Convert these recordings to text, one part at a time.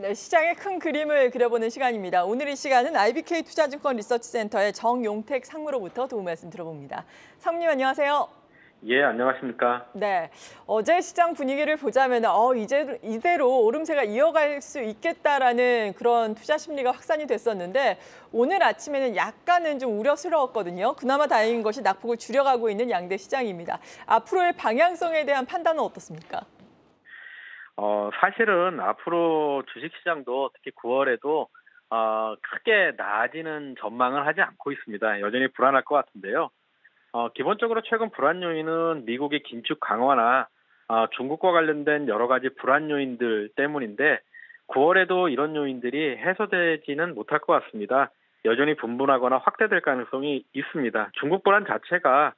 네, 시장의 큰 그림을 그려보는 시간입니다. 오늘 이 시간은 IBK 투자증권 리서치센터의 정용택 상무로부터 도움 말씀 들어봅니다. 상무님 안녕하세요. 예, 안녕하십니까. 네, 어제 시장 분위기를 보자면 이대로 오름세가 이어갈 수 있겠다라는 그런 투자 심리가 확산이 됐었는데 오늘 아침에는 약간은 좀 우려스러웠거든요. 그나마 다행인 것이 낙폭을 줄여가고 있는 양대 시장입니다. 앞으로의 방향성에 대한 판단은 어떻습니까? 사실은 앞으로 주식시장도 특히 9월에도 크게 나아지는 전망을 하지 않고 있습니다. 여전히 불안할 것 같은데요. 기본적으로 최근 불안 요인은 미국의 긴축 강화나 중국과 관련된 여러 가지 불안 요인들 때문인데 9월에도 이런 요인들이 해소되지는 못할 것 같습니다. 여전히 분분하거나 확대될 가능성이 있습니다. 중국 불안 자체가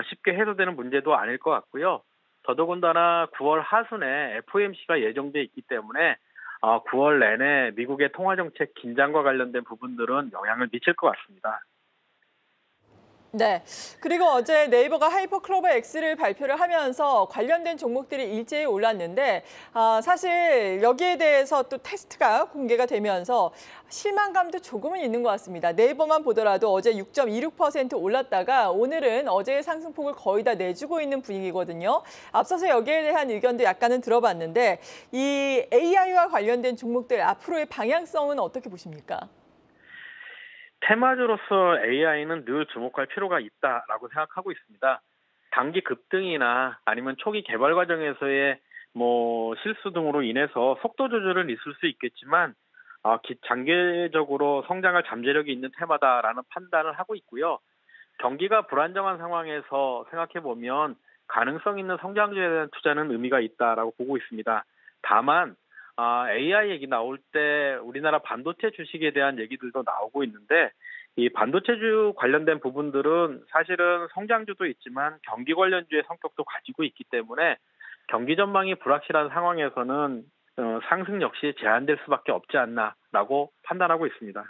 쉽게 해소되는 문제도 아닐 것 같고요. 더더군다나 9월 하순에 FOMC가 예정돼 있기 때문에 9월 내내 미국의 통화정책 긴장과 관련된 부분들은 영향을 미칠 것 같습니다. 네. 그리고 어제 네이버가 하이퍼클로버 X를 발표를 하면서 관련된 종목들이 일제히 올랐는데 사실 여기에 대해서 또 테스트가 공개가 되면서 실망감도 조금은 있는 것 같습니다. 네이버만 보더라도 어제 6.26% 올랐다가 오늘은 어제의 상승폭을 거의 다 내주고 있는 분위기거든요. 앞서서 여기에 대한 의견도 약간은 들어봤는데 이 AI와 관련된 종목들 앞으로의 방향성은 어떻게 보십니까? 테마주로서 AI는 늘 주목할 필요가 있다라고 생각하고 있습니다. 단기 급등이나 아니면 초기 개발 과정에서의 실수 등으로 인해서 속도 조절은 있을 수 있겠지만 장기적으로 성장할 잠재력이 있는 테마다라는 판단을 하고 있고요. 경기가 불안정한 상황에서 생각해 보면 가능성 있는 성장주에 대한 투자는 의미가 있다라고 보고 있습니다. 다만 AI 얘기 나올 때 우리나라 반도체 주식에 대한 얘기들도 나오고 있는데 이 반도체주 관련된 부분들은 사실은 성장주도 있지만 경기 관련주의 성격도 가지고 있기 때문에 경기 전망이 불확실한 상황에서는 상승 역시 제한될 수밖에 없지 않나라고 판단하고 있습니다.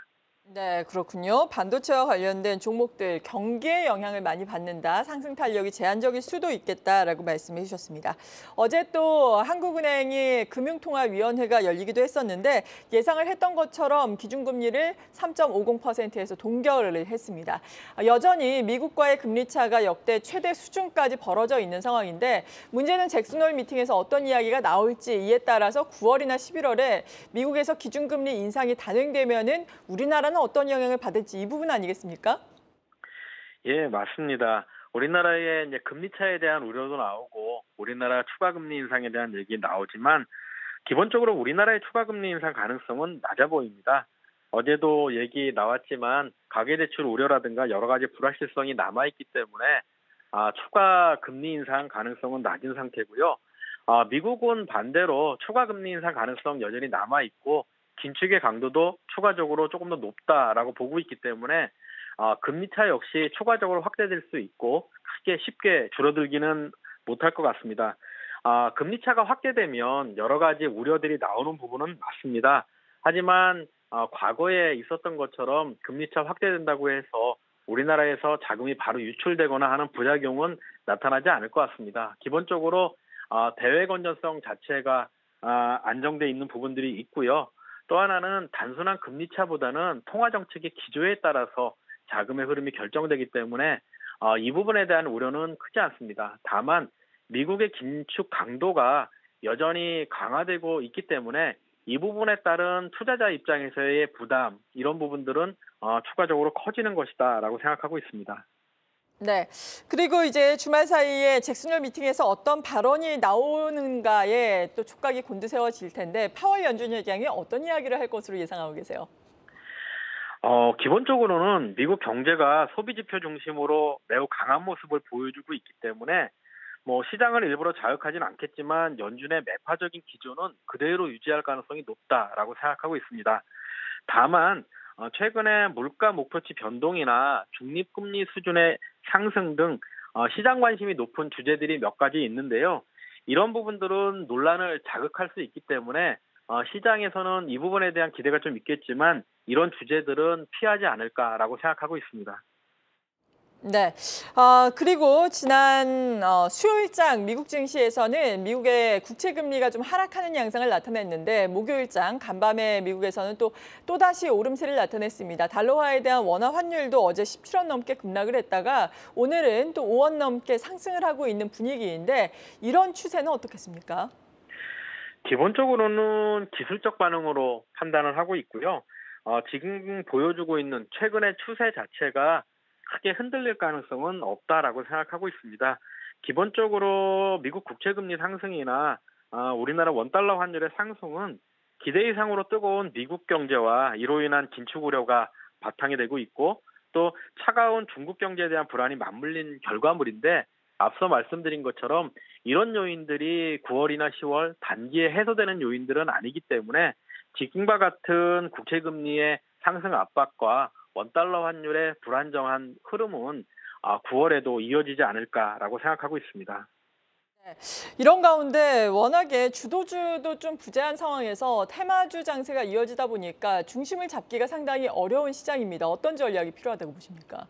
네, 그렇군요. 반도체와 관련된 종목들 경기에 영향을 많이 받는다. 상승 탄력이 제한적일 수도 있겠다라고 말씀해 주셨습니다. 어제 또 한국은행이 금융통화위원회가 열리기도 했었는데 예상을 했던 것처럼 기준금리를 3.50%에서 동결을 했습니다. 여전히 미국과의 금리 차가 역대 최대 수준까지 벌어져 있는 상황인데 문제는 잭슨홀 미팅에서 어떤 이야기가 나올지 이에 따라서 9월이나 11월에 미국에서 기준금리 인상이 단행되면은 우리나라는 어떤 영향을 받을지 이 부분 아니겠습니까? 예, 맞습니다. 우리나라의 이제 금리 차에 대한 우려도 나오고 우리나라 추가 금리 인상에 대한 얘기 나오지만 기본적으로 우리나라의 추가 금리 인상 가능성은 낮아 보입니다. 어제도 얘기 나왔지만 가계대출 우려라든가 여러 가지 불확실성이 남아있기 때문에 추가 금리 인상 가능성은 낮은 상태고요. 미국은 반대로 추가 금리 인상 가능성 여전히 남아있고 긴축의 강도도 추가적으로 조금 더 높다라고 보고 있기 때문에 금리 차 역시 추가적으로 확대될 수 있고 크게 쉽게 줄어들기는 못할 것 같습니다. 금리 차가 확대되면 여러 가지 우려들이 나오는 부분은 맞습니다. 하지만 과거에 있었던 것처럼 금리 차 확대된다고 해서 우리나라에서 자금이 바로 유출되거나 하는 부작용은 나타나지 않을 것 같습니다. 기본적으로 대외 건전성 자체가 안정돼 있는 부분들이 있고요. 또 하나는 단순한 금리 차보다는 통화 정책의 기조에 따라서 자금의 흐름이 결정되기 때문에 이 부분에 대한 우려는 크지 않습니다. 다만 미국의 긴축 강도가 여전히 강화되고 있기 때문에 이 부분에 따른 투자자 입장에서의 부담 이런 부분들은 추가적으로 커지는 것이다라고 생각하고 있습니다. 네. 그리고 이제 주말 사이에 잭슨홀 미팅에서 어떤 발언이 나오는가에 또 촉각이 곤두세워질 텐데 파월 연준 의장이 어떤 이야기를 할 것으로 예상하고 계세요? 기본적으로는 미국 경제가 소비 지표 중심으로 매우 강한 모습을 보여주고 있기 때문에 시장을 일부러 자극하지는 않겠지만 연준의 매파적인 기조는 그대로 유지할 가능성이 높다라고 생각하고 있습니다. 다만 최근에 물가 목표치 변동이나 중립금리 수준의 상승 등 시장 관심이 높은 주제들이 몇 가지 있는데요. 이런 부분들은 논란을 자극할 수 있기 때문에 시장에서는 이 부분에 대한 기대가 좀 있겠지만 이런 주제들은 피하지 않을까라고 생각하고 있습니다. 네. 그리고 지난 수요일장 미국 증시에서는 미국의 국채 금리가 좀 하락하는 양상을 나타냈는데 목요일장 간밤에 미국에서는 또다시 오름세를 나타냈습니다. 달러화에 대한 원화 환율도 어제 17원 넘게 급락을 했다가 오늘은 또 5원 넘게 상승을 하고 있는 분위기인데 이런 추세는 어떻겠습니까? 기본적으로는 기술적 반응으로 판단을 하고 있고요. 지금 보여주고 있는 최근의 추세 자체가 크게 흔들릴 가능성은 없다라고 생각하고 있습니다. 기본적으로 미국 국채금리 상승이나 우리나라 원달러 환율의 상승은 기대 이상으로 뜨거운 미국 경제와 이로 인한 긴축 우려가 바탕이 되고 있고 또 차가운 중국 경제에 대한 불안이 맞물린 결과물인데 앞서 말씀드린 것처럼 이런 요인들이 9월이나 10월 단기에 해소되는 요인들은 아니기 때문에 지금과 같은 국채금리의 상승 압박과 원달러 환율의 불안정한 흐름은 9월에도 이어지지 않을까라고 생각하고 있습니다. 네. 이런 가운데 워낙에 주도주도 좀 부재한 상황에서 테마주 장세가 이어지다 보니까 중심을 잡기가 상당히 어려운 시장입니다. 어떤 전략이 필요하다고 보십니까?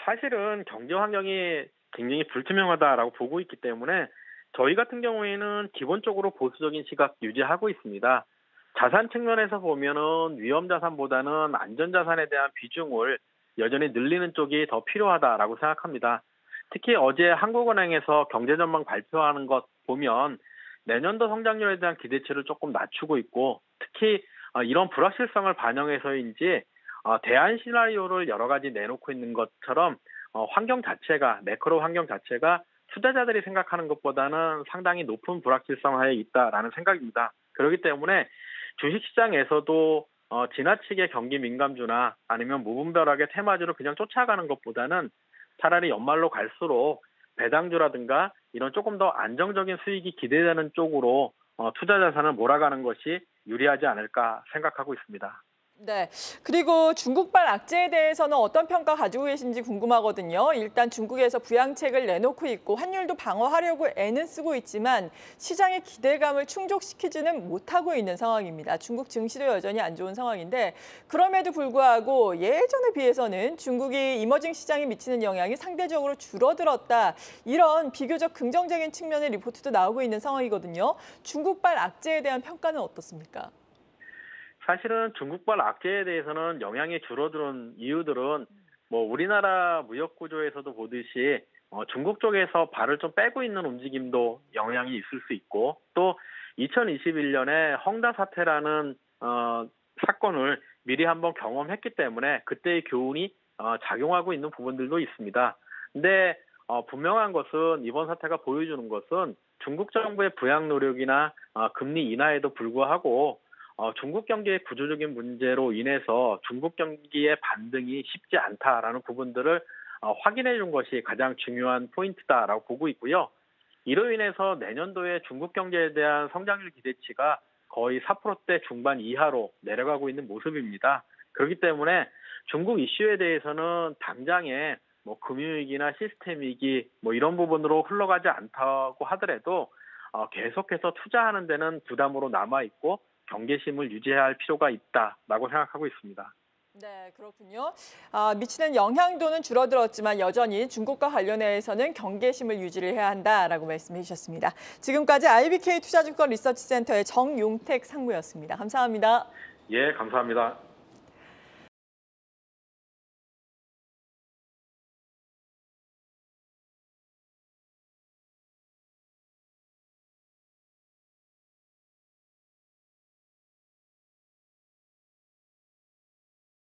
사실은 경제 환경이 굉장히 불투명하다라고 보고 있기 때문에 저희 같은 경우에는 기본적으로 보수적인 시각 유지하고 있습니다. 자산 측면에서 보면은 위험 자산보다는 안전 자산에 대한 비중을 여전히 늘리는 쪽이 더 필요하다라고 생각합니다. 특히 어제 한국은행에서 경제 전망 발표하는 것 보면 내년도 성장률에 대한 기대치를 조금 낮추고 있고 특히 이런 불확실성을 반영해서인지 대안 시나리오를 여러 가지 내놓고 있는 것처럼 환경 자체가 매크로 환경 자체가 투자자들이 생각하는 것보다는 상당히 높은 불확실성 하에 있다라는 생각입니다. 그렇기 때문에 주식시장에서도 지나치게 경기 민감주나 아니면 무분별하게 테마주를 그냥 쫓아가는 것보다는 차라리 연말로 갈수록 배당주라든가 이런 조금 더 안정적인 수익이 기대되는 쪽으로 투자 자산을 몰아가는 것이 유리하지 않을까 생각하고 있습니다. 네. 그리고 중국발 악재에 대해서는 어떤 평가 가지고 계신지 궁금하거든요. 일단 중국에서 부양책을 내놓고 있고 환율도 방어하려고 애는 쓰고 있지만 시장의 기대감을 충족시키지는 못하고 있는 상황입니다. 중국 증시도 여전히 안 좋은 상황인데 그럼에도 불구하고 예전에 비해서는 중국이 이머징 시장에 미치는 영향이 상대적으로 줄어들었다. 이런 비교적 긍정적인 측면의 리포트도 나오고 있는 상황이거든요. 중국발 악재에 대한 평가는 어떻습니까? 사실은 중국발 악재에 대해서는 영향이 줄어드는 이유들은 우리나라 무역 구조에서도 보듯이 중국 쪽에서 발을 좀 빼고 있는 움직임도 영향이 있을 수 있고 또 2021년에 헝다 사태라는 사건을 미리 한번 경험했기 때문에 그때의 교훈이 작용하고 있는 부분들도 있습니다. 근데 분명한 것은 이번 사태가 보여주는 것은 중국 정부의 부양 노력이나 금리 인하에도 불구하고 중국 경기의 구조적인 문제로 인해서 중국 경기의 반등이 쉽지 않다라는 부분들을 확인해 준 것이 가장 중요한 포인트다라고 보고 있고요. 이로 인해서 내년도에 중국 경제에 대한 성장률 기대치가 거의 4%대 중반 이하로 내려가고 있는 모습입니다. 그렇기 때문에 중국 이슈에 대해서는 당장에 금융위기나 시스템 위기 이런 부분으로 흘러가지 않다고 하더라도 계속해서 투자하는 데는 부담으로 남아있고 경계심을 유지해야 할 필요가 있다라고 생각하고 있습니다. 네, 그렇군요. 미치는 영향도는 줄어들었지만 여전히 중국과 관련해서는 경계심을 유지를 해야 한다라고 말씀해 주셨습니다. 지금까지 IBK 투자증권 리서치센터의 정용택 상무였습니다. 감사합니다. 예, 감사합니다.